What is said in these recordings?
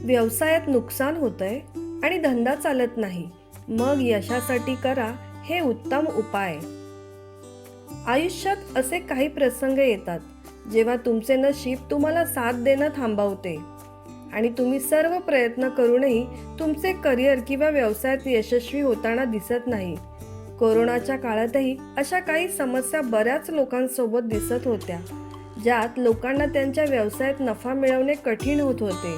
व्यवसायात नुकसान होतंय आणि धंदा चालत नाही, मग यशासाठी करा हे उत्तम उपाय. आयुष्यात असे काही प्रसंग येतात जेव्हा तुमचे नशीब तुम्हाला साथ देणं थांबवते आणि तुम्ही सर्व प्रयत्न करूनही तुमचे करिअर किंवा व्यवसायात यशस्वी होताना दिसत नाही. कोरोनाच्या काळातही अशा काही समस्या बऱ्याच लोकांसोबत दिसत होत्या, ज्यात लोकांना त्यांच्या व्यवसायात नफा मिळवणे कठीण होत होते.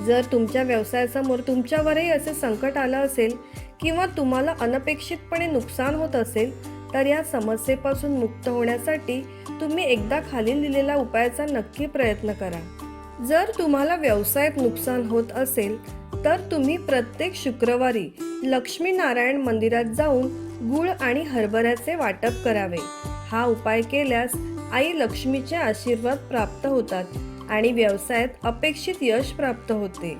जर तुमच्या व्यवसायासमोर तुमच्यावरही असे संकट आलं असेल किंवा तुम्हाला अनपेक्षितपणे नुकसान होत असेल, तर या समस्येपासून मुक्त होण्यासाठी तुम्ही एकदा खाली दिलेल्या उपायाचा नक्की प्रयत्न करा. जर तुम्हाला व्यवसायात नुकसान होत असेल तर तुम्ही प्रत्येक शुक्रवारी लक्ष्मी नारायण मंदिरात जाऊन गूळ आणि हरभऱ्याचे वाटप करावे. हा उपाय केल्यास आई लक्ष्मीचे आशीर्वाद प्राप्त होतात आणि व्यवसायात अपेक्षित यश प्राप्त होते.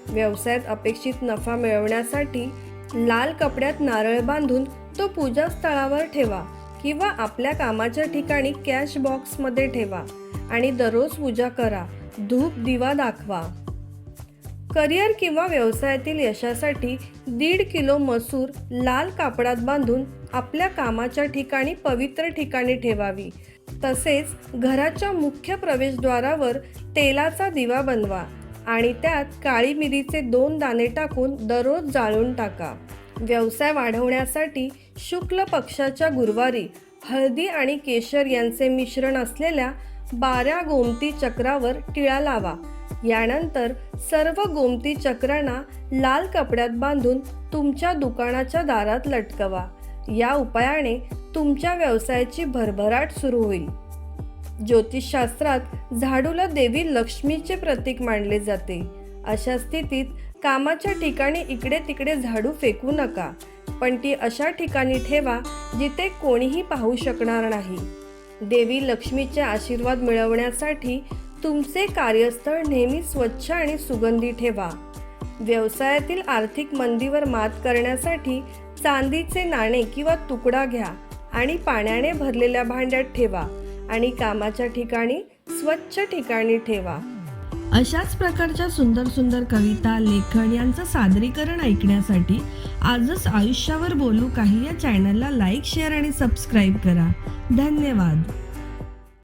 व्यवसायात अपेक्षित नफा मिळवण्यासाठी लाल कपड्यात नारळ बांधून तो पूजास्थळावर ठेवा किंवा आपल्या कामाच्या ठिकाणी कॅश बॉक्समध्ये ठेवा आणि दररोज पूजा करा, धूप दिवा दाखवा. करिअर किंवा व्यवसायातील यशासाठी 1.5 किलो मसूर लाल कापडात बांधून आपल्या कामाच्या ठिकाणी पवित्र ठिकाणी ठेवावी. तसेच घराच्या मुख्य प्रवेशद्वारावर तेलाचा दिवा बनवा आणि त्यात काळी मिरीचे 2 दाणे टाकून दररोज जाळून टाका. व्यवसाय वाढवण्यासाठी शुक्ल पक्षाच्या गुरुवारी हळदी आणि केशर यांचे मिश्रण असलेल्या 12 गोमती चक्रावर टिळा लावा. यानंतर सर्व गोमती चक्रांना लाल कपड्यात बांधून तुमच्या दुकानाच्या दारात लटकवा. या उपायाने तुमच्या व्यवसायाची भरभराट सुरू होईल. ज्योतिषशास्त्रात झाडूला देवी लक्ष्मीचे प्रतीक मानले जाते. अशा स्थितीत कामाच्या ठिकाणी इकडे तिकडे झाडू फेकू नका, पण ती अशा ठिकाणी ठेवा जिथे कोणीही पाहू शकणार नाही. देवी लक्ष्मीचे आशीर्वाद मिळवण्यासाठी तुमचे कार्यस्थळ नेहमी स्वच्छ आणि सुगंधी ठेवा. व्यवसायातील आर्थिक मंदीवर मात करण्यासाठी चांदीचे नाणे किंवा तुकडा घ्या आणि पाण्याने भरलेल्या भांड्यात ठेवा आणि कामाच्या ठिकाणी स्वच्छ ठिकाणी ठेवा. अशाच प्रकारच्या सुंदर सुंदर कविता, लेखन यांचं सादरीकरण ऐकण्यासाठी आजच आयुष्यावर बोलू काही या चॅनलला लाईक, शेअर आणि सबस्क्राईब करा. धन्यवाद.